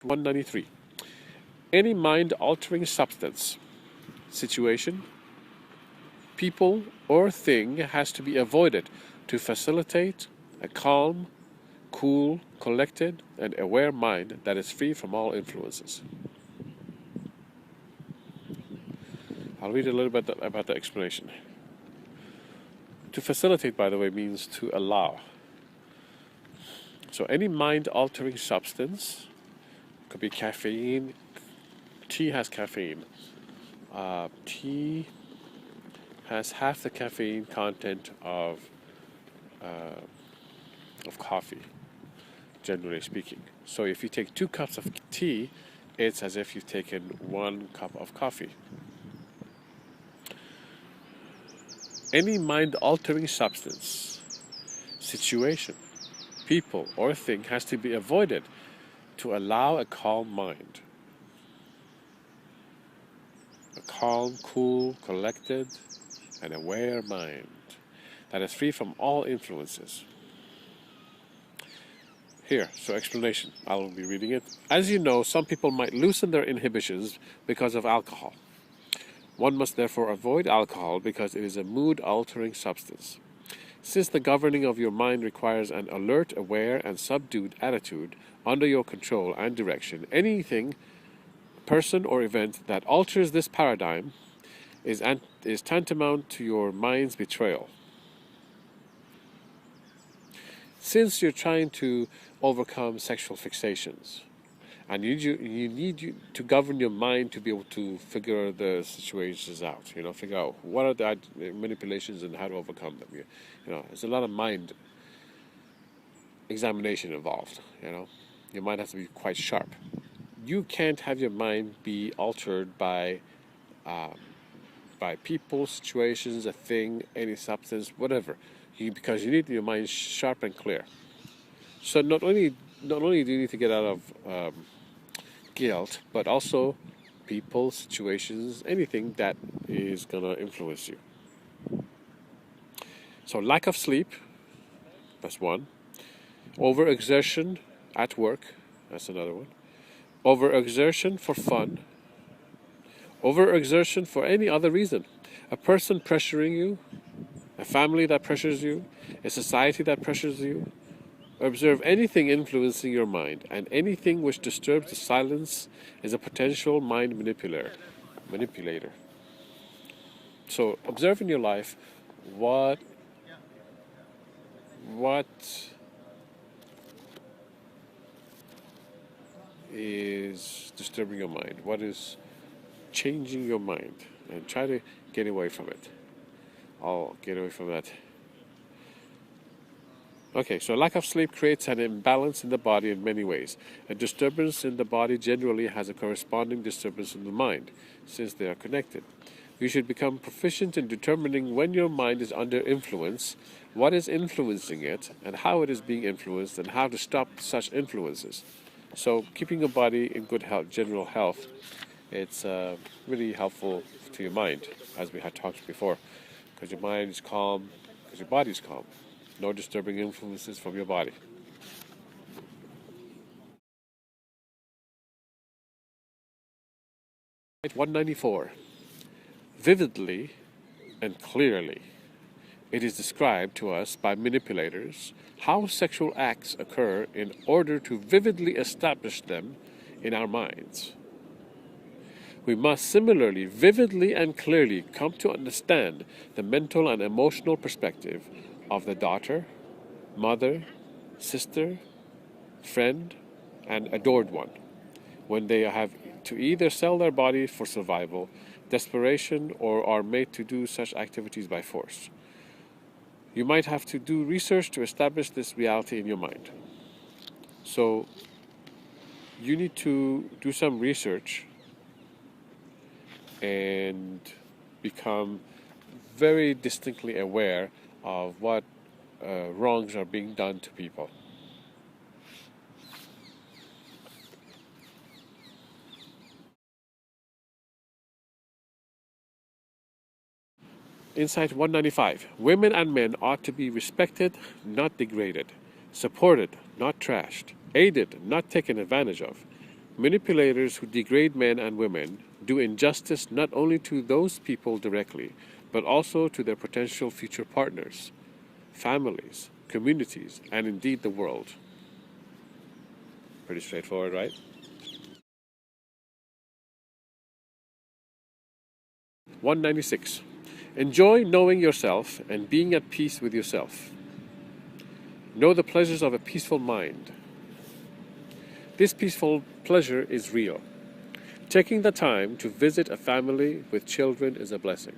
193. Any mind-altering substance, situation, people, or thing has to be avoided to facilitate a calm, cool, collected, and aware mind that is free from all influences. I'll read a little bit about the explanation. To facilitate, by the way, means to allow. So any mind-altering substance, could be caffeine. Tea has caffeine. Tea has half the caffeine content of coffee, generally speaking. So if you take 2 cups of tea, it's as if you've taken 1 cup of coffee. Any mind-altering substance, situation, people, or thing has to be avoided to allow a calm mind. A calm, cool, collected, and aware mind that is free from all influences. Here, so explanation. I'll be reading it. As you know, some people might loosen their inhibitions because of alcohol. One must therefore avoid alcohol because it is a mood-altering substance. Since the governing of your mind requires an alert, aware, and subdued attitude under your control and direction, anything, person, or event that alters this paradigm is tantamount to your mind's betrayal. Since you're trying to overcome sexual fixations, and you need to govern your mind to be able to figure the situations out. Figure out what are the manipulations and how to overcome them. There's a lot of mind examination involved. Your mind has to be quite sharp. You can't have your mind be altered by people, situations, a thing, any substance, whatever. Because you need your mind sharp and clear. So not only do you need to get out of guilt, but also people, situations, anything that is going to influence you. So lack of sleep, that's one. Overexertion at work, that's another one. Overexertion for fun. Overexertion for any other reason. A person pressuring you, a family that pressures you, a society that pressures you. Observe anything influencing your mind, and anything which disturbs the silence is a potential mind manipulator. So observe in your life what is disturbing your mind, what is changing your mind, and try to get away from it. I'll get away from that. Okay, so lack of sleep creates an imbalance in the body in many ways. A disturbance in the body generally has a corresponding disturbance in the mind, since they are connected. You should become proficient in determining when your mind is under influence, what is influencing it, and how it is being influenced, and how to stop such influences. So keeping your body in good health, general health, it's really helpful to your mind, as we had talked before, because your mind is calm, because your body is calm. No disturbing influences from your body. Right, 194. Vividly and clearly, it is described to us by manipulators how sexual acts occur in order to vividly establish them in our minds. We must similarly vividly and clearly come to understand the mental and emotional perspective of the daughter, mother, sister, friend, and adored one, when they have to either sell their body for survival, desperation, or are made to do such activities by force. You might have to do research to establish this reality in your mind. So you need to do some research and become very distinctly aware of what wrongs are being done to people. Insight 195. Women and men ought to be respected, not degraded, supported, not trashed, aided, not taken advantage of, Manipulators who degrade men and women do injustice not only to those people directly, but also to their potential future partners, families, communities, and indeed the world. Pretty straightforward, right? 196. Enjoy knowing yourself and being at peace with yourself. Know the pleasures of a peaceful mind. This peaceful pleasure is real. Taking the time to visit a family with children is a blessing.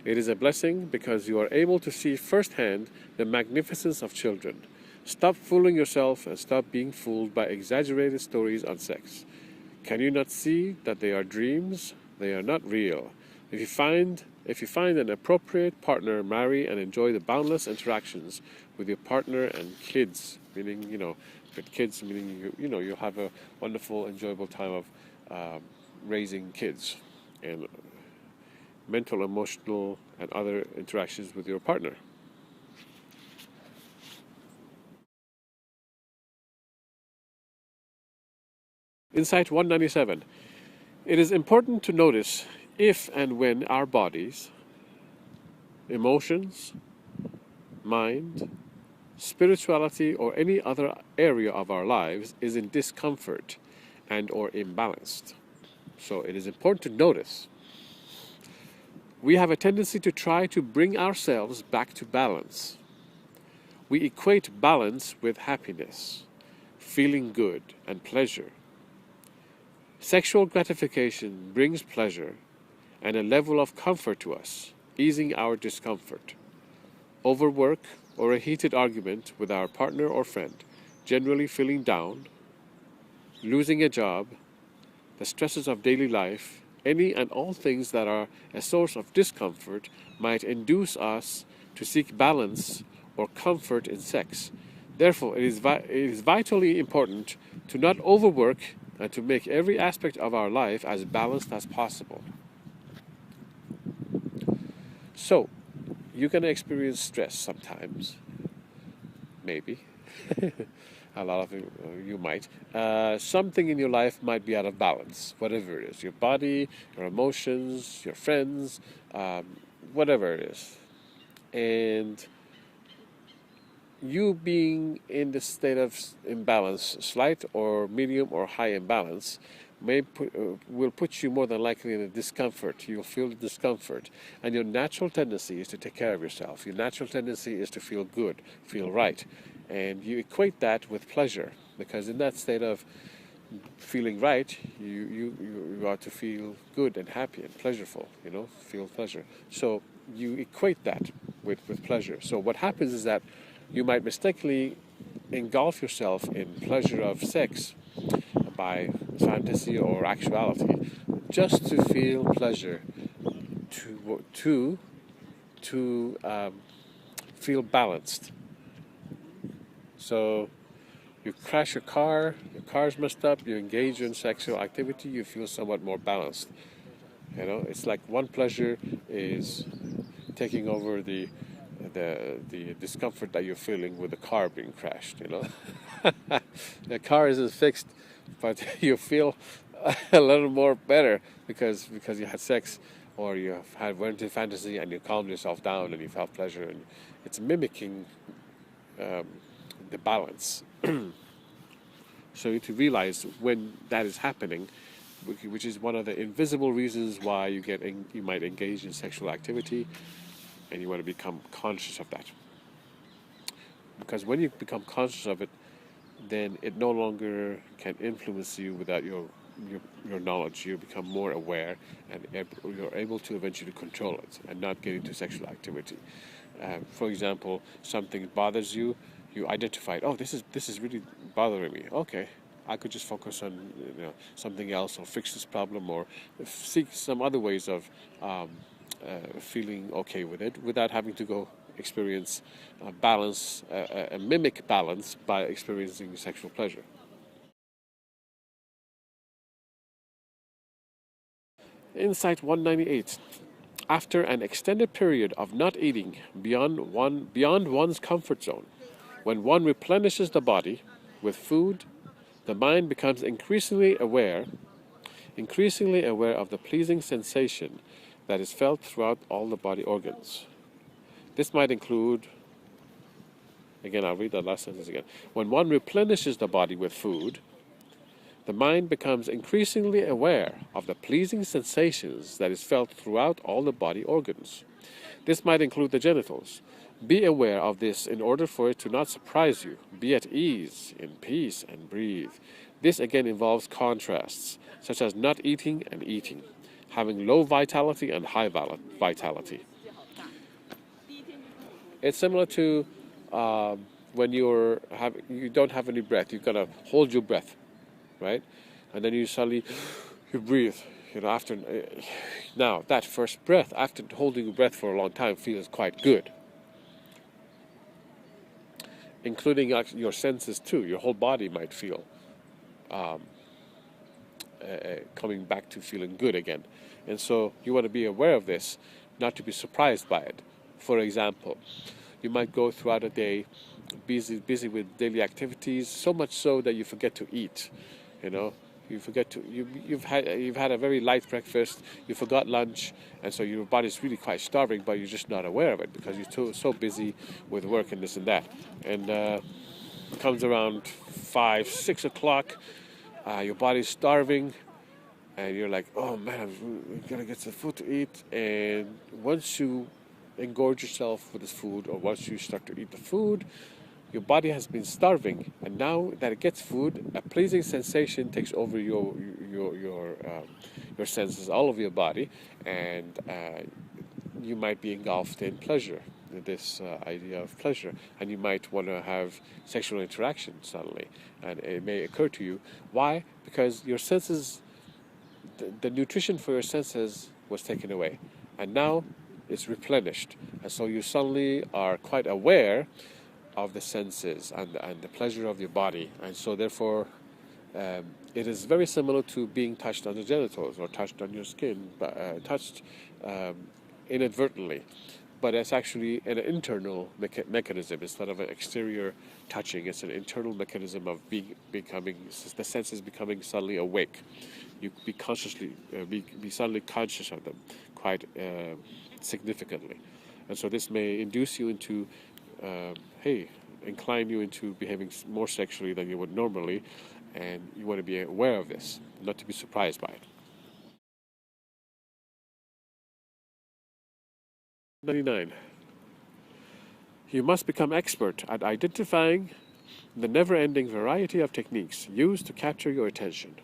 It is a blessing because you are able to see firsthand the magnificence of children. Stop fooling yourself and stop being fooled by exaggerated stories on sex. Can you not see that they are dreams? They are not real. If you find an appropriate partner, marry and enjoy the boundless interactions with your partner and kids, meaning, with kids, meaning, you'll have a wonderful, enjoyable time of raising kids and mental, emotional, and other interactions with your partner. Insight 197. It is important to notice if and when our bodies, emotions, mind, spirituality, or any other area of our lives is in discomfort and or imbalanced. So it is important to notice. We have a tendency to try to bring ourselves back to balance. We equate balance with happiness, feeling good, and pleasure. Sexual gratification brings pleasure and a level of comfort to us, easing our discomfort. Overwork or a heated argument with our partner or friend, generally feeling down, losing a job, the stresses of daily life, any and all things that are a source of discomfort might induce us to seek balance or comfort in sex. Therefore, it is vitally important to not overwork and to make every aspect of our life as balanced as possible. So, you're going to experience stress sometimes. Maybe. A lot of you might. Something in your life might be out of balance, whatever it is. Your body, your emotions, your friends, whatever it is. And you being in the state of imbalance, slight or medium or high imbalance, will put you more than likely in a discomfort. You'll feel the discomfort. And your natural tendency is to take care of yourself. Your natural tendency is to feel good, feel right. And you equate that with pleasure, because in that state of feeling right, you ought to feel good and happy and pleasureful, feel pleasure. So you equate that with pleasure. So what happens is that you might mistakenly engulf yourself in pleasure of sex by fantasy or actuality, just to feel pleasure, to feel balanced. So you crash your car's messed up, you engage in sexual activity, you feel somewhat more balanced. It's like one pleasure is taking over the discomfort that you're feeling with the car being crashed. The car isn't fixed, but you feel a little more better because you had sex, or you went into fantasy and you calmed yourself down and you felt pleasure, and it's mimicking the balance. So you need to realize when that is happening, which is one of the invisible reasons why you might engage in sexual activity, and you want to become conscious of that. Because when you become conscious of it, then it no longer can influence you without your knowledge. You become more aware, and you're able to eventually control it and not get into sexual activity. For example, something bothers you, you identify, oh, this is really bothering me. Okay, I could just focus on something else, or fix this problem, or seek some other ways of feeling okay with it without having to go experience balance, a mimic balance by experiencing sexual pleasure. Insight 198. After an extended period of not eating beyond one's comfort zone, when one replenishes the body with food, The mind becomes increasingly aware of the pleasing sensation that is felt throughout all the body organs. This might include, again, I'll read that last sentence again. When one replenishes the body with food, the mind becomes increasingly aware of the pleasing sensations that is felt throughout all the body organs. This might include the genitals. Be aware of this in order for it to not surprise you. Be at ease, in peace, and breathe. This again involves contrasts, such as not eating and eating, having low vitality and high vitality. It's similar to when you don't have any breath. You've got to hold your breath, right? And then you suddenly you breathe. After now that first breath, after holding your breath for a long time, feels quite good. Including your senses too. Your whole body might feel coming back to feeling good again. And so you want to be aware of this, not to be surprised by it. For example, you might go throughout a day busy with daily activities, so much so that you forget to eat. You forget to you've had a very light breakfast, you forgot lunch, and so your body's really quite starving, but you're just not aware of it because you're so busy with work and this and that. And it comes around 5, 6 o'clock, your body's starving, and you're like, oh man, we're gonna get some food to eat. And once you engorge yourself with this food, or once you start to eat the food, your body has been starving, and now that it gets food, a pleasing sensation takes over your senses, all of your body, and you might be engulfed in pleasure, this idea of pleasure, and you might want to have sexual interaction suddenly, and it may occur to you. Why? Because your senses, the nutrition for your senses was taken away, and now it's replenished, and so you suddenly are quite aware of the senses and the pleasure of your body. And so therefore it is very similar to being touched on the genitals or touched on your skin, touched inadvertently, but it's actually an internal mechanism instead of an exterior touching. It's an internal mechanism of becoming the senses becoming suddenly awake. You be suddenly conscious of them quite significantly, and so this may induce you into incline you into behaving more sexually than you would normally, and you want to be aware of this, not to be surprised by it. 99. You must become expert at identifying the never-ending variety of techniques used to capture your attention.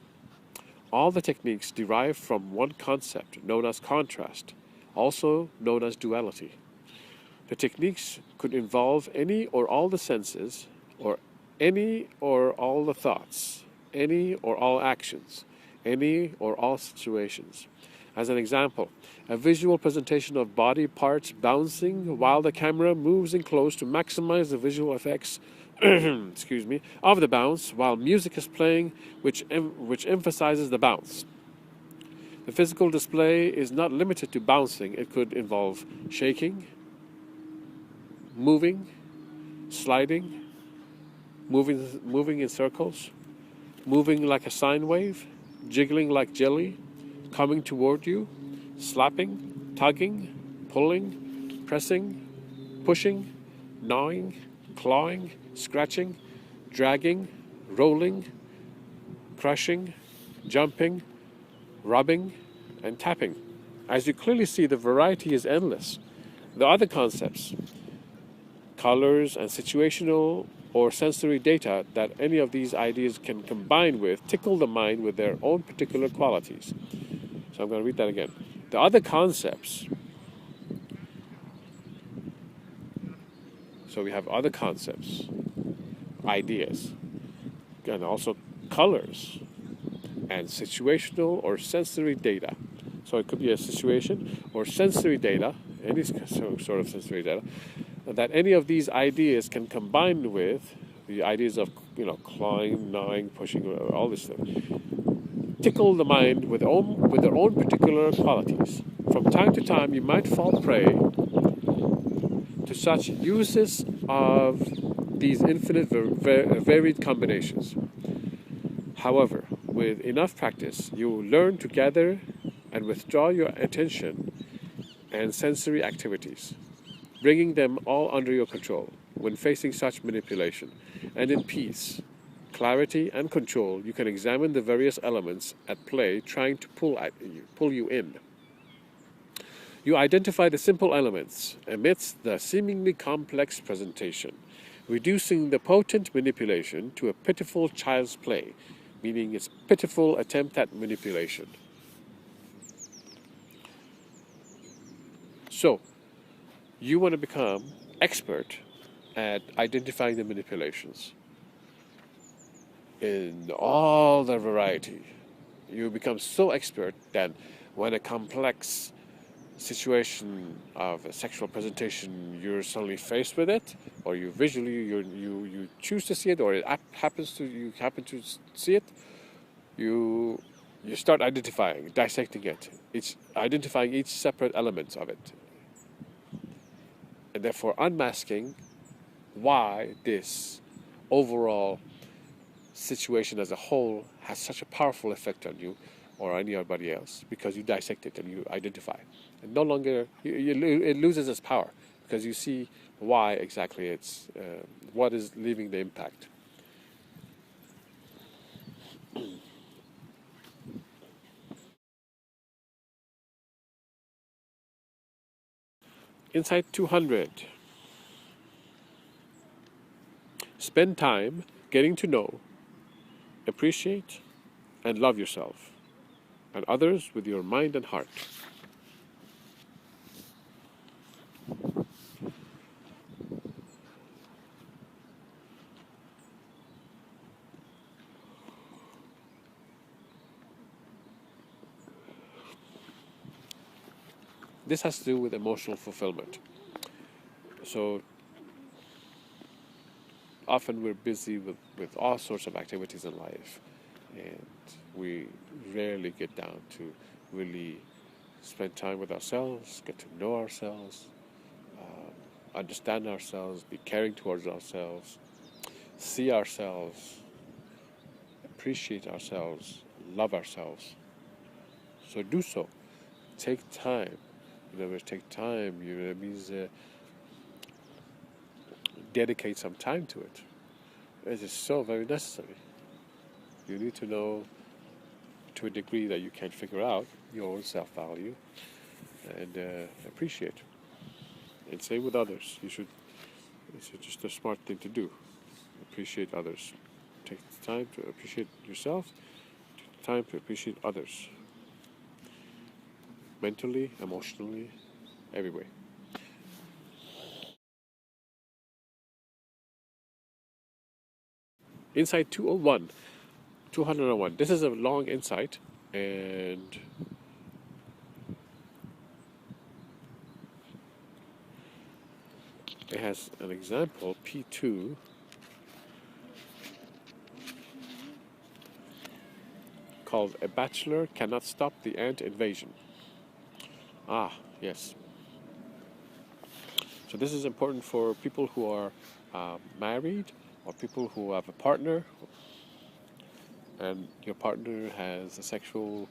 All the techniques derive from one concept known as contrast, also known as duality. The techniques could involve any or all the senses, or any or all the thoughts, any or all actions, any or all situations. As an example, a visual presentation of body parts bouncing while the camera moves in close to maximize the visual effects of the bounce while music is playing, which emphasizes the bounce. The physical display is not limited to bouncing. It could involve shaking, moving, sliding, moving in circles, moving like a sine wave, jiggling like jelly, coming toward you, slapping, tugging, pulling, pressing, pushing, gnawing, clawing, scratching, dragging, rolling, crushing, jumping, rubbing, and tapping. As you clearly see, the variety is endless. The other concepts, colors, and situational or sensory data that any of these ideas can combine with tickle the mind with their own particular qualities. So I'm going to read that again. The other concepts, so we have other concepts, ideas, and also colors, and situational or sensory data. So it could be a situation or sensory data, any sort of sensory data, that any of these ideas can combine with the ideas of clawing, gnawing, pushing, all this stuff. Tickle the mind with their own particular qualities. From time to time, you might fall prey to such uses of these infinite varied combinations. However, with enough practice, you will learn to gather and withdraw your attention and sensory activities, bringing them all under your control when facing such manipulation. And in peace, clarity, and control, you can examine the various elements at play trying to pull you in. You identify the simple elements amidst the seemingly complex presentation, reducing the potent manipulation to a pitiful child's play, meaning its pitiful attempt at manipulation. So, you want to become expert at identifying the manipulations in all their variety. You become so expert that when a complex situation of a sexual presentation you're suddenly faced with it, or you visually you choose to see it, or you happen to see it, you start identifying, dissecting it. It's identifying each separate element of it, and therefore unmasking why this overall situation as a whole has such a powerful effect on you or anybody else, because you dissect it and you identify. And no longer, it loses its power because you see why exactly it's, what is leaving the impact. Insight 200. Spend time getting to know, appreciate, and love yourself and others with your mind and heart. This has to do with emotional fulfillment. So often we're busy with all sorts of activities in life, and we rarely get down to really spend time with ourselves, get to know ourselves, understand ourselves, be caring towards ourselves, see ourselves, appreciate ourselves, love ourselves. So do so. Take time. In other words, take time. That means dedicate some time to it. It is so very necessary. You need to know, to a degree that you can figure out, your own self-value and appreciate. And same with others. It's just a smart thing to do. Appreciate others. Take time to appreciate yourself. Take time to appreciate others. Mentally, emotionally, every way. Insight 201. 201. This is a long insight, and it has an example, P2, called "A Bachelor Cannot Stop the Ant Invasion." Ah, yes. So this is important for people who are married, or people who have a partner, and your partner has a sexual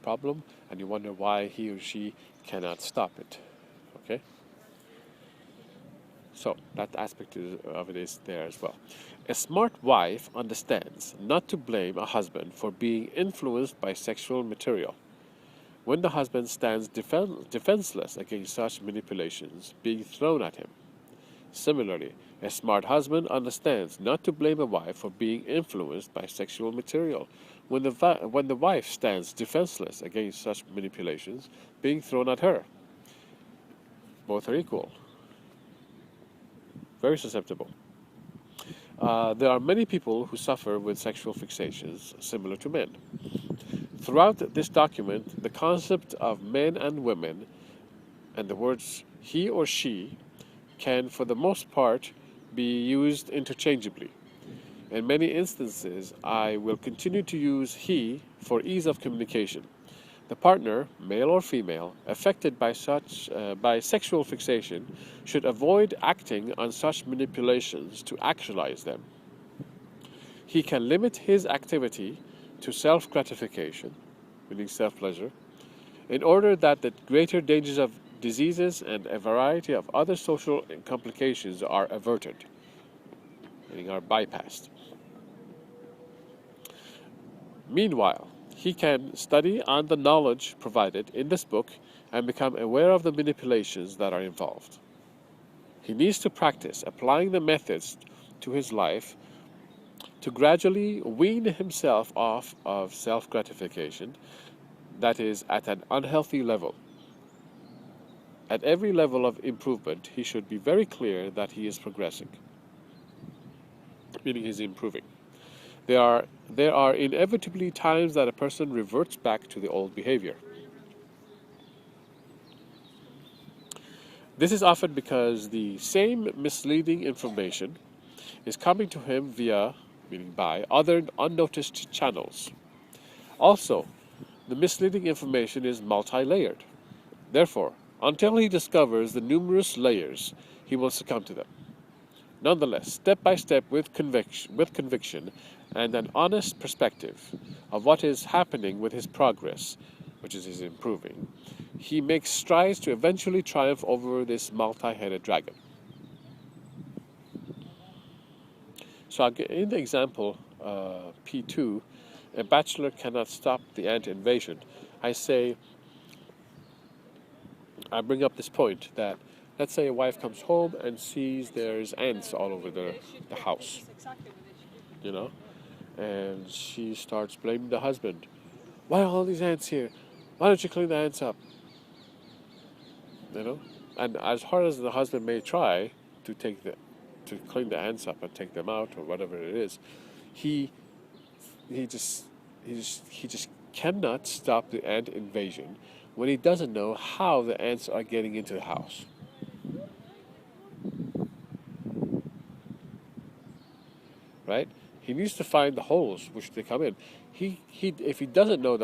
problem, and you wonder why he or she cannot stop it. Okay? So that aspect of it is there as well. A smart wife understands not to blame a husband for being influenced by sexual material when the husband stands defenseless against such manipulations being thrown at him. Similarly, a smart husband understands not to blame a wife for being influenced by sexual material when the wife stands defenseless against such manipulations being thrown at her. Both are equal. Very susceptible. There are many people who suffer with sexual fixations similar to men. Throughout this document, the concept of men and women and the words he or she can, for the most part, be used interchangeably. In many instances, I will continue to use he for ease of communication. The partner, male or female, affected by sexual fixation should avoid acting on such manipulations to actualize them. He can limit his activity to self-gratification, meaning self-pleasure, in order that the greater dangers of diseases and a variety of other social complications are averted, meaning are bypassed. Meanwhile, he can study on the knowledge provided in this book and become aware of the manipulations that are involved. He needs to practice applying the methods to his life to gradually wean himself off of self-gratification that is at an unhealthy level. At every level of improvement, he should be very clear that he is progressing, meaning he's improving. There are inevitably times that a person reverts back to the old behavior. This is often because the same misleading information is coming to him via, meaning by, other unnoticed channels. Also, the misleading information is multi-layered. Therefore, until he discovers the numerous layers, he will succumb to them. Nonetheless, step by step with conviction and an honest perspective of what is happening with his progress, which is his improving, he makes strides to eventually triumph over this multi-headed dragon. So in the example P2, a bachelor cannot stop the ant invasion. I bring up this point that, let's say a wife comes home and sees there's ants all over the house, and she starts blaming the husband. Why are all these ants here? Why don't you clean the ants up? And as hard as the husband may try to clean the ants up and take them out or whatever it is, he just cannot stop the ant invasion when he doesn't know how the ants are getting into the house. Right? He needs to find the holes which they come in. If he doesn't know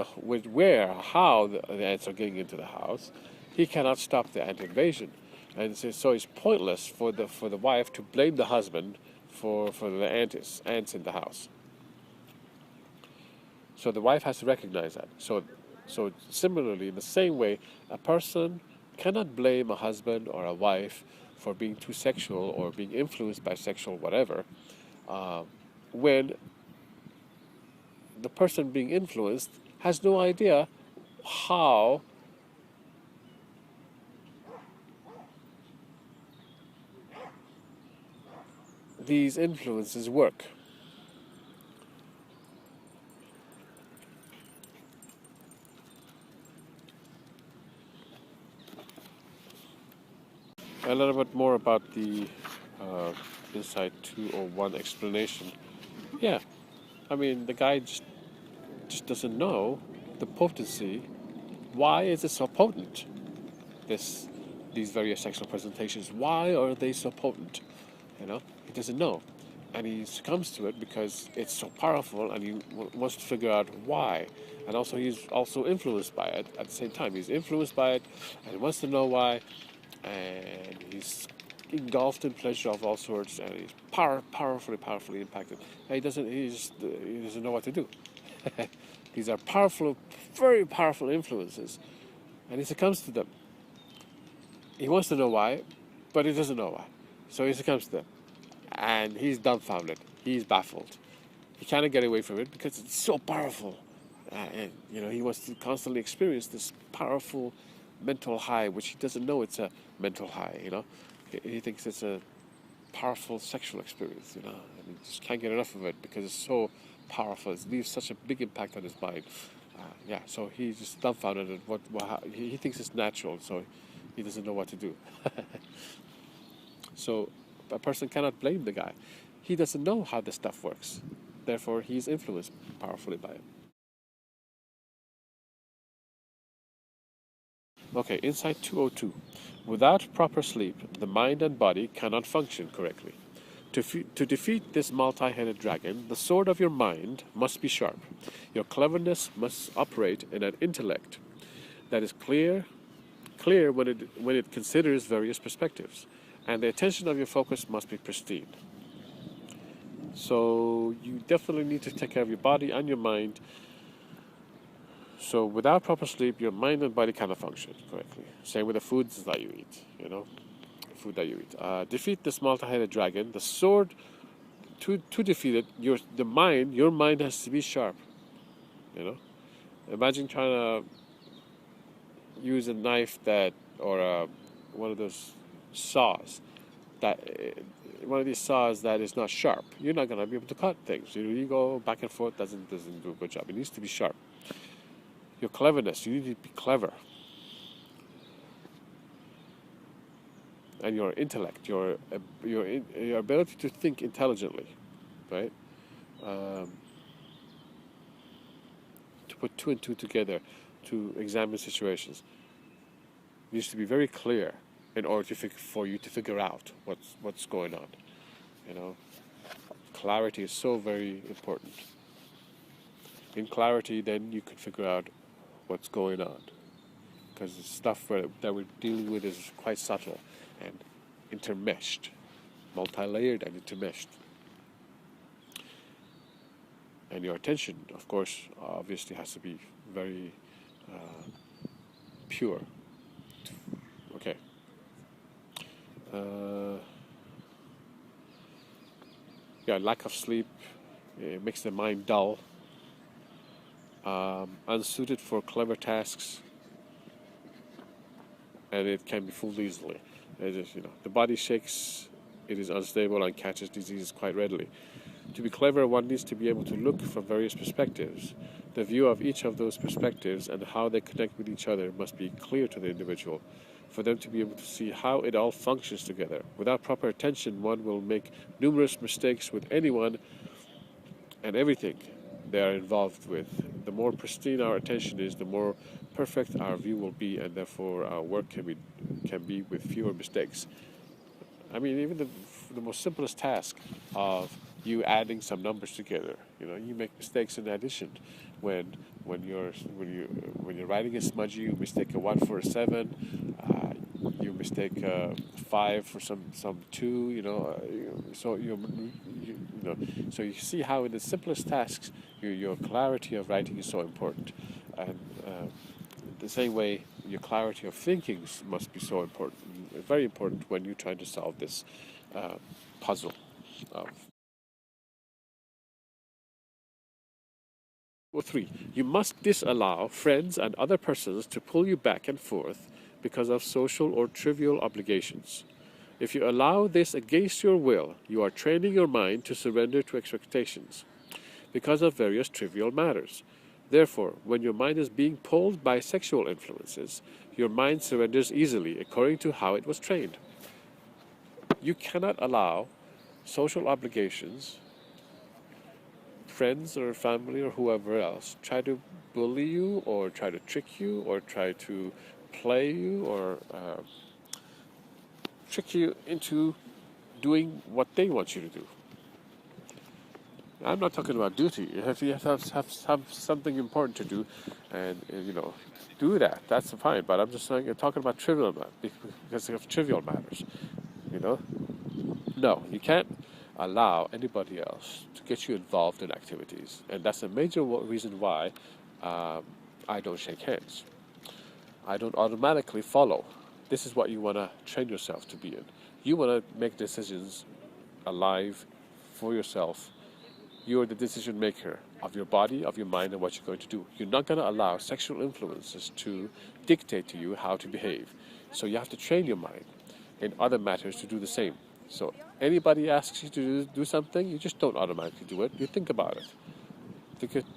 how the ants are getting into the house, he cannot stop the ant invasion, and so it's pointless for the wife to blame the husband for the ants in the house. So the wife has to recognize that. So similarly, in the same way, a person cannot blame a husband or a wife for being too sexual or being influenced by sexual whatever, when the person being influenced has no idea how these influences work. A little bit more about the Insight 201 explanation. Yeah, I mean, the guy just doesn't know the potency. Why is it so potent? These various sexual presentations. Why are they so potent? He doesn't know, and he succumbs to it because it's so powerful, and he wants to figure out why. And also, he's also influenced by it at the same time. He's influenced by it, and he wants to know why. And he's engulfed in pleasure of all sorts, and he's powerfully impacted. And he doesn't know what to do. These are powerful, very powerful influences, and he succumbs to them. He wants to know why, but he doesn't know why. So he succumbs to them, and he's dumbfounded. He's baffled. He cannot get away from it because it's so powerful, and he wants to constantly experience this powerful mental high, which he doesn't know it's a mental high. He thinks it's a powerful sexual experience. And he just can't get enough of it because it's so powerful. It leaves such a big impact on his mind. So he's just dumbfounded at he thinks it's natural, so he doesn't know what to do. So a person cannot blame the guy. He doesn't know how this stuff works. Therefore, he's influenced powerfully by it. Okay, Insight 202. Without proper sleep, the mind and body cannot function correctly. To defeat this multi-headed dragon, the sword of your mind must be sharp. Your cleverness must operate in an intellect that is clear when it considers various perspectives, and the attention of your focus must be pristine. So you definitely need to take care of your body and your mind. So without proper sleep, your mind and body cannot function correctly. Same with the foods that you eat, food that you eat. Defeat this multi-headed dragon. The sword, to defeat it, your mind has to be sharp, you know. Imagine trying to use a knife or one of those saws that one of these saws that is not sharp. You're not gonna be able to cut things. You go back and forth, doesn't do a good job. It needs to be sharp. Your cleverness, you need to be clever, and your intellect, your ability to think intelligently, right? Um, to put two and two together, to examine situations, needs to be very clear in order for you to figure out what's going on. You know, clarity is so very important. In clarity, then you can figure out what's going on, because the stuff that we're dealing with is quite subtle and intermeshed, multi-layered and intermeshed. And your attention, of course, obviously has to be very pure. Okay. Lack of sleep makes the mind dull, unsuited for clever tasks, and it can be fooled easily. The body shakes, it is unstable, and catches diseases quite readily. To be clever, one needs to be able to look from various perspectives. The view of each of those perspectives and how they connect with each other must be clear to the individual, for them to be able to see how it all functions together. Without proper attention, one will make numerous mistakes with anyone and everything they are involved with. The more pristine our attention is, the more perfect our view will be, and therefore our work can be with fewer mistakes. I mean, even the most simplest task of you adding some numbers together, you make mistakes in addition. When you're writing a smudgy, you mistake a 1 for a 7. You mistake 5 for some 2. So so you see how in the simplest tasks your clarity of writing is so important, and the same way your clarity of thinking must be so important, very important when you're trying to solve this puzzle of. 3. You must disallow friends and other persons to pull you back and forth because of social or trivial obligations. If you allow this against your will, you are training your mind to surrender to expectations because of various trivial matters. Therefore, when your mind is being pulled by sexual influences, your mind surrenders easily according to how it was trained. You cannot allow social obligations, friends or family or whoever else, try to bully you or try to trick you or try to play you or trick you into doing what they want you to do. I'm not talking about duty. If you have something important to do, and do that. That's fine. But I'm just saying, you're talking about trivial because of trivial matters. No, you can't allow anybody else to get you involved in activities, and that's a major reason why I don't shake hands. I don't automatically follow. This is what you want to train yourself to be in. You want to make decisions alive for yourself. You're the decision maker of your body, of your mind, and what you're going to do. You're not going to allow sexual influences to dictate to you how to behave. So you have to train your mind in other matters to do the same. So anybody asks you to do something, you just don't automatically do it. You think about it.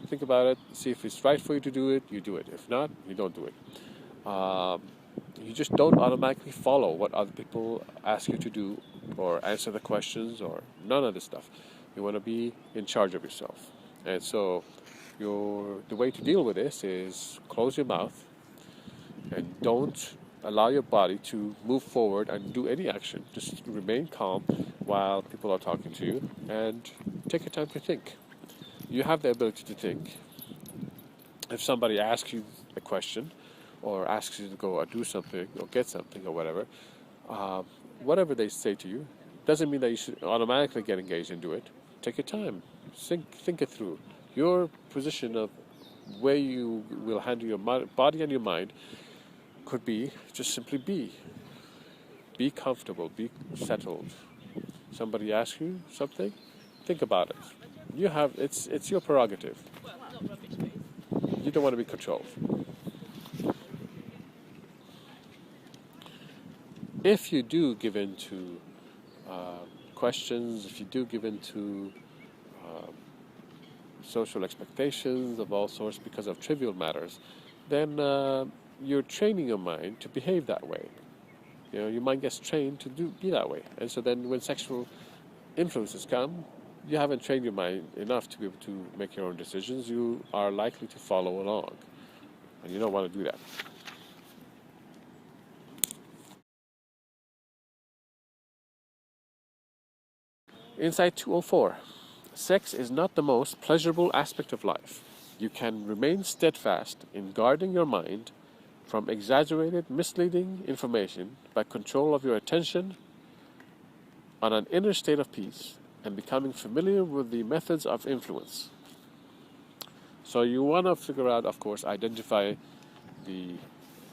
Think about it, see if it's right for you to do it, you do it. If not, you don't do it. You just don't automatically follow what other people ask you to do or answer the questions or none of this stuff. You want to be in charge of yourself. And so the way to deal with this is close your mouth and don't allow your body to move forward and do any action. Just remain calm while people are talking to you and take your time to think. You have the ability to think. If somebody asks you a question or asks you to go or do something or get something or whatever they say to you, doesn't mean that you should automatically get engaged and do it. Take your time. Think it through. Your position of where you will handle your body and your mind could be just simply be. Be comfortable. Be settled. Somebody asks you something, think about it. You have it's your prerogative. You don't want to be controlled. If you do give in to questions, if you do give in to social expectations of all sorts because of trivial matters, then you're training your mind to behave that way. You know, your mind gets trained to be that way. And so then when sexual influences come, you haven't trained your mind enough to be able to make your own decisions. You are likely to follow along. And you don't want to do that. Insight 204. Sex is not the most pleasurable aspect of life. You can remain steadfast in guarding your mind from exaggerated, misleading information by control of your attention on an inner state of peace and becoming familiar with the methods of influence. So you want to figure out, of course, identify the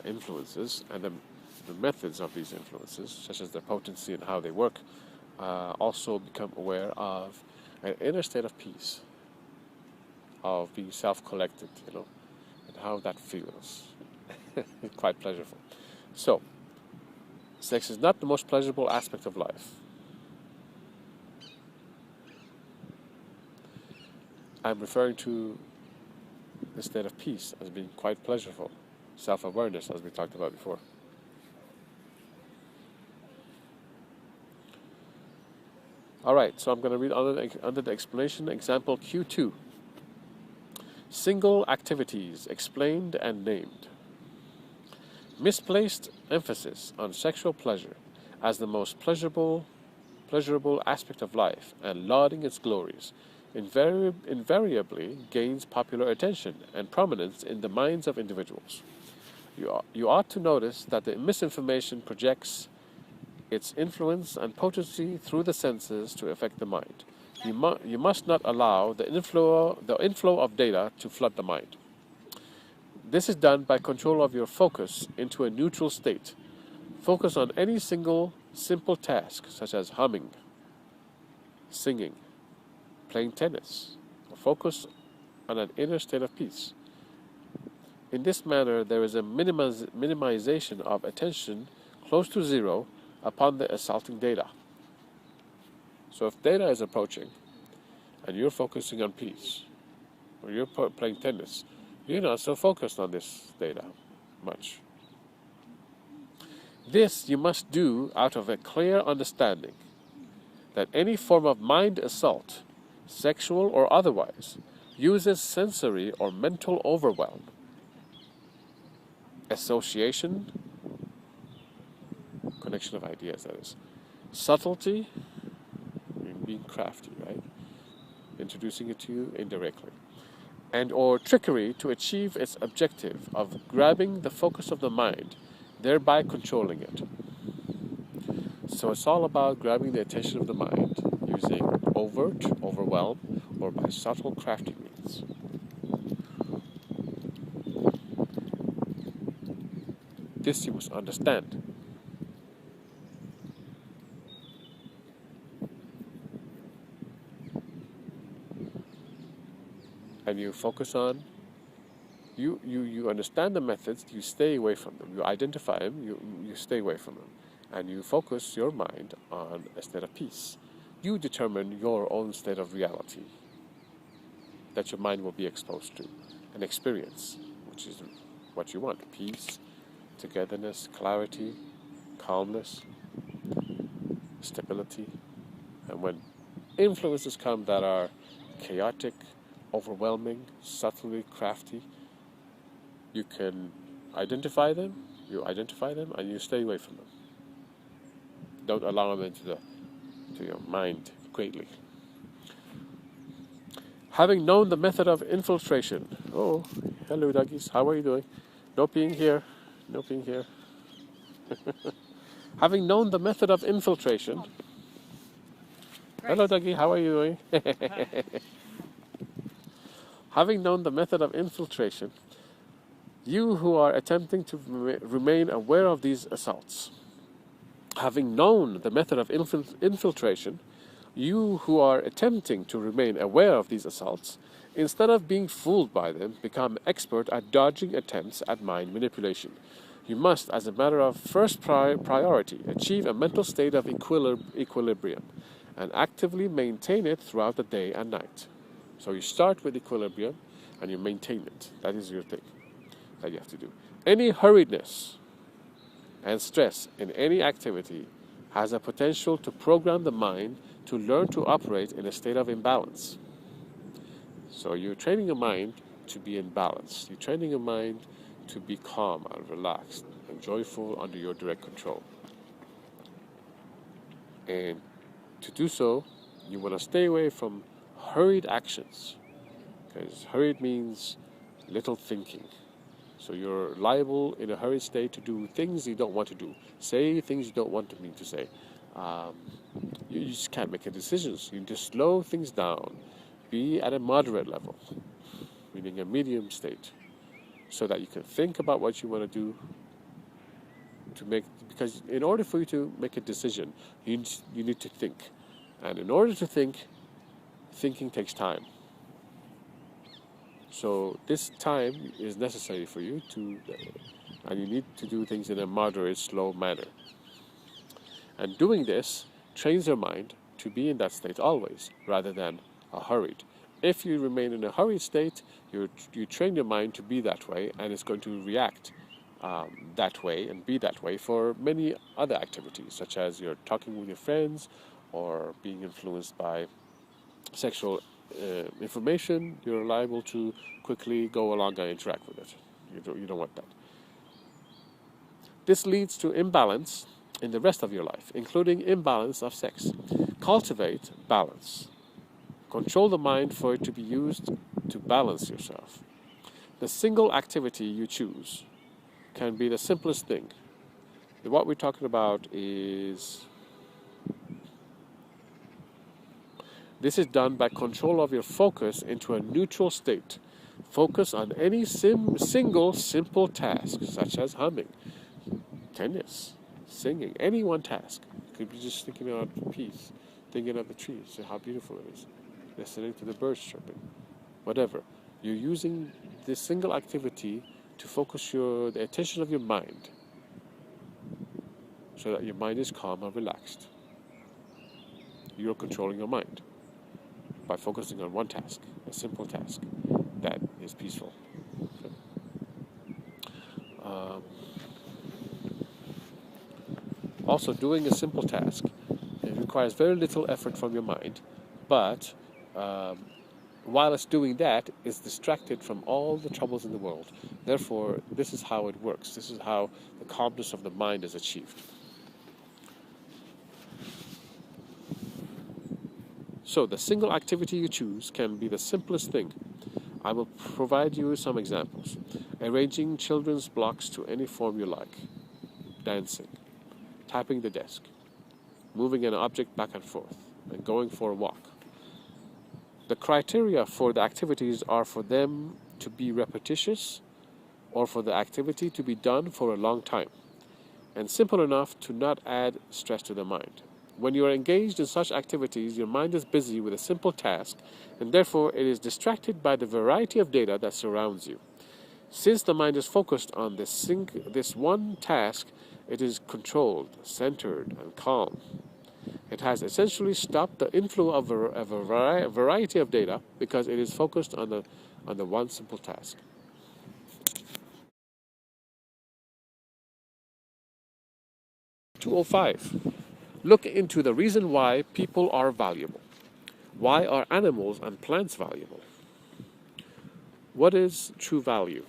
influences and the methods of these influences, such as their potency and how they work. Also become aware of an inner state of peace, of being self-collected, and how that feels. Quite pleasurable. So, sex is not the most pleasurable aspect of life. I'm referring to the state of peace as being quite pleasurable. Self-awareness, as we talked about before. All right, so I'm going to read under the explanation, example Q2. Single activities explained and named. Misplaced emphasis on sexual pleasure as the most pleasurable aspect of life and lauding its glories invariably gains popular attention and prominence in the minds of individuals. You ought to notice that the misinformation projects its influence and potency through the senses to affect the mind. You must not allow the inflow of data to flood the mind. This is done by control of your focus into a neutral state. Focus on any single simple task, such as humming, singing, playing tennis, or focus on an inner state of peace. In this manner, there is a minimization of attention close to zero upon the assaulting data. So if data is approaching and you're focusing on peace, or you're playing tennis, you're not so focused on this data much. This you must do out of a clear understanding that any form of mind assault, sexual or otherwise, uses sensory or mental overwhelm, association, connection of ideas, that is, subtlety, being crafty, right? Introducing it to you indirectly, and or trickery to achieve its objective of grabbing the focus of the mind, thereby controlling it. So it's all about grabbing the attention of the mind using overt, overwhelm, or by subtle, crafty means. This you must understand. And you focus on, you understand the methods, you stay away from them. You identify them, you stay away from them. And you focus your mind on a state of peace. You determine your own state of reality that your mind will be exposed to, an experience, which is what you want: peace, togetherness, clarity, calmness, stability. And when influences come that are chaotic, overwhelming, subtly crafty, you can identify them, and you stay away from them. Don't allow them into your mind greatly. Having known the method of infiltration. Oh, hello doggies, how are you doing? No peeing here, no peeing here. Having known the method of infiltration, Hello, Dougie. How are you doing? Having known the method of infiltration, you who are attempting to remain aware of these assaults. Having known the method of infiltration, you who are attempting to remain aware of these assaults, instead of being fooled by them, become expert at dodging attempts at mind manipulation. You must, as a matter of first priority, achieve a mental state of equilibrium and actively maintain it throughout the day and night. So you start with equilibrium and you maintain it. That is your thing that you have to do. Any hurriedness and stress in any activity has a potential to program the mind to learn to operate in a state of imbalance. So you're training your mind to be in balance. You're training your mind to be calm and relaxed and joyful under your direct control. And to do so, you want to stay away from hurried actions, because hurried means little thinking. So you're liable in a hurried state to do things you don't want to do, say things you don't want to mean to say. You just can't make any decisions. You need to slow things down, be at a moderate level, meaning a medium state, so that you can think about what you want to do because in order for you to make a decision, you need to think. And in order to think, thinking takes time. So this time is necessary for you and you need to do things in a moderate, slow manner. And doing this trains your mind to be in that state always, rather than a hurried. If you remain in a hurried state, you train your mind to be that way, and it's going to react that way and be that way for many other activities, such as you're talking with your friends or being influenced by sexual information. You're liable to quickly go along and interact with it. You don't want that. This leads to imbalance in the rest of your life, including imbalance of sex. Cultivate balance. Control the mind for it to be used to balance yourself. The single activity you choose can be the simplest thing. What we're talking about is this is done by control of your focus into a neutral state. Focus on any single simple task, such as humming, tennis, singing, any one task. You could be just thinking about peace, thinking of the trees, how beautiful it is, listening to the birds chirping, whatever. You're using this single activity to focus the attention of your mind so that your mind is calm and relaxed. You're controlling your mind by focusing on one task, a simple task that is peaceful. Okay. Also, doing a simple task, it requires very little effort from your mind, but while it's doing that, it's distracted from all the troubles in the world. Therefore, this is how it works. This is how the calmness of the mind is achieved. So, the single activity you choose can be the simplest thing. I will provide you some examples. Arranging children's blocks to any form you like. Dancing. Tapping the desk. Moving an object back and forth. And going for a walk. The criteria for the activities are for them to be repetitious or for the activity to be done for a long time, and simple enough to not add stress to the mind. When you are engaged in such activities, your mind is busy with a simple task, and therefore it is distracted by the variety of data that surrounds you. Since the mind is focused on this one task, it is controlled, centered, and calm. It has essentially stopped the inflow of a variety of data because it is focused on the one simple task. (205) Look into the reason why people are valuable. Why are animals and plants valuable? What is true value?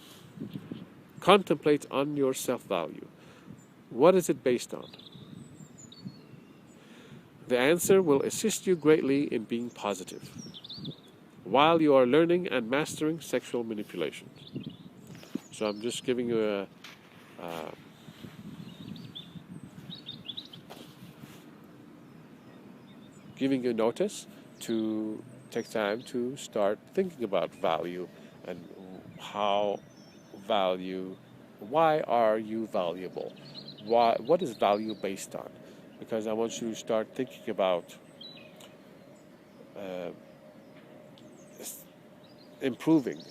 Contemplate on your self-value. What is it based on? The answer will assist you greatly in being positive while you are learning and mastering sexual manipulation. So I'm just giving you giving you notice to take time to start thinking about value and how value, why are you valuable? What is value based on? Because I want you to start thinking about uh, improving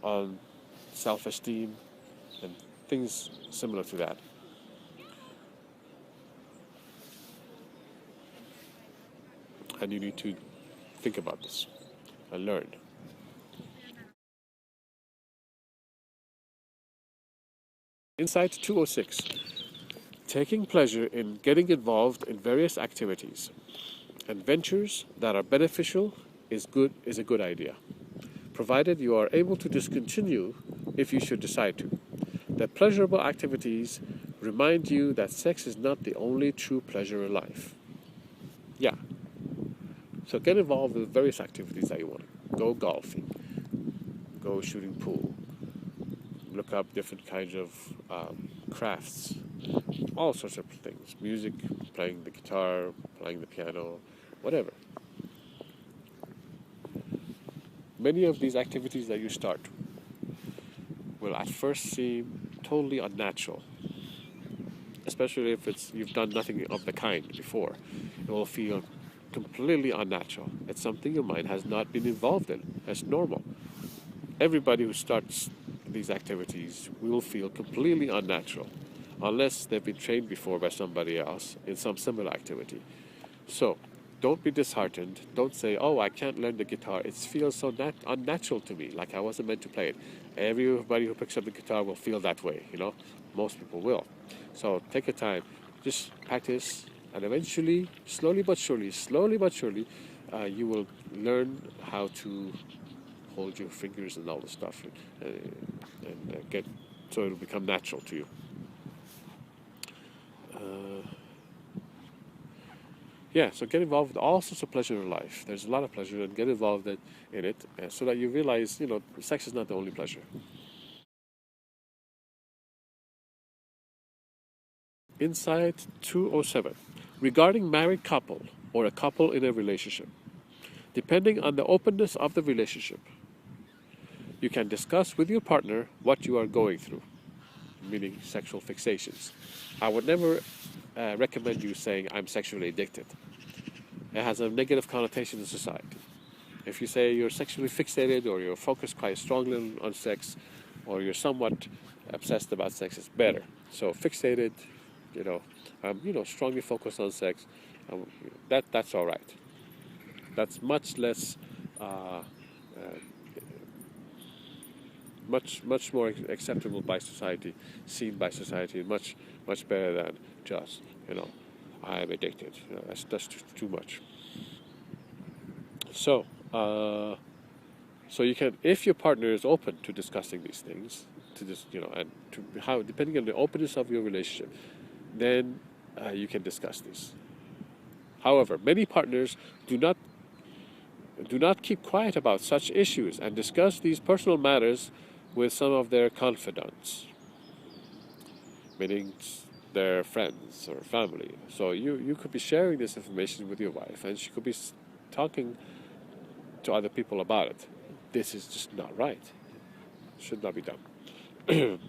on self-esteem and things similar to that. And you need to think about this and learn. Insight 206. Taking pleasure in getting involved in various activities and ventures that are beneficial is a good idea, provided you are able to discontinue if you should decide to. That pleasurable activities remind you that sex is not the only true pleasure in life. Yeah. So get involved with various activities that you want. Go golfing, go shooting pool, look up different kinds of crafts, all sorts of things. Music, playing the guitar, playing the piano, whatever. Many of these activities that you start will at first seem totally unnatural, especially if you've done nothing of the kind before. It will feel completely unnatural. It's something your mind has not been involved in. That's normal. Everybody who starts these activities will feel completely unnatural unless they've been trained before by somebody else in some similar activity. So don't be disheartened. Don't say, oh, I can't learn the guitar. It feels so unnatural to me, like I wasn't meant to play it. Everybody who picks up the guitar will feel that way, Most people will. So take your time. Just practice, and eventually, slowly but surely, you will learn how to hold your fingers and all this stuff, and get so it'll become natural to you. So get involved with all sorts of pleasure in life. There's a lot of pleasure, and get involved in it so that you realize, sex is not the only pleasure. Insight 207. Regarding married couple or a couple in a relationship, depending on the openness of the relationship, you can discuss with your partner what you are going through, meaning sexual fixations. I would never recommend you saying, I'm sexually addicted. It has a negative connotation in society. If you say you're sexually fixated or you're focused quite strongly on sex or you're somewhat obsessed about sex, it's better. So fixated, strongly focused on sex, that's all right. That's much less, much more acceptable by society, seen by society, much better than just, I am addicted. That's too much. So, so you can, if your partner is open to discussing these things, to just, and to how, depending on the openness of your relationship, then you can discuss this. However, many partners do not keep quiet about such issues and discuss these personal matters with some of their confidants, meaning their friends or family. So you could be sharing this information with your wife, and she could be talking to other people about it. This is just not right. It should not be done. In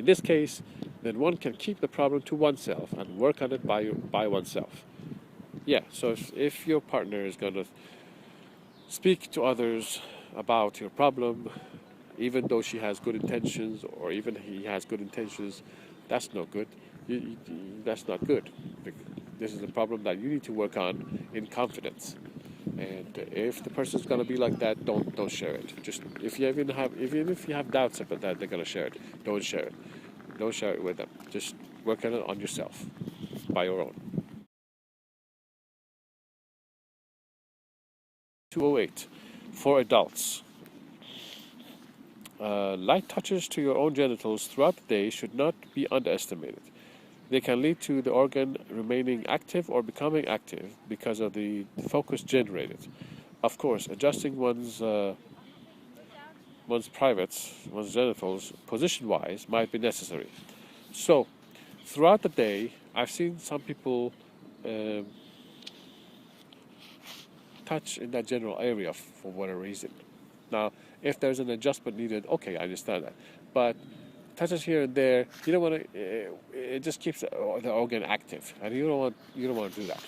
this case, then one can keep the problem to oneself and work on it by oneself. Yeah, so if your partner is going to speak to others about your problem, even though she has good intentions or even he has good intentions, that's no good. That's not good. This is a problem that you need to work on in confidence. And if the person's going to be like that, don't share it. Just even if you have doubts about that they're going to share it, don't share it. Don't share it with them. Just work on it on yourself, by your own. 208 for adults. Light touches to your own genitals throughout the day should not be underestimated. They can lead to the organ remaining active or becoming active because of the focus generated. Of course, adjusting one's genitals, position-wise, might be necessary. So, throughout the day, I've seen some people um, touch in that general area for whatever reason. Now, if there's an adjustment needed, okay, I understand that. But touches here and there, you don't want to. It just keeps the organ active, and you don't want to do that.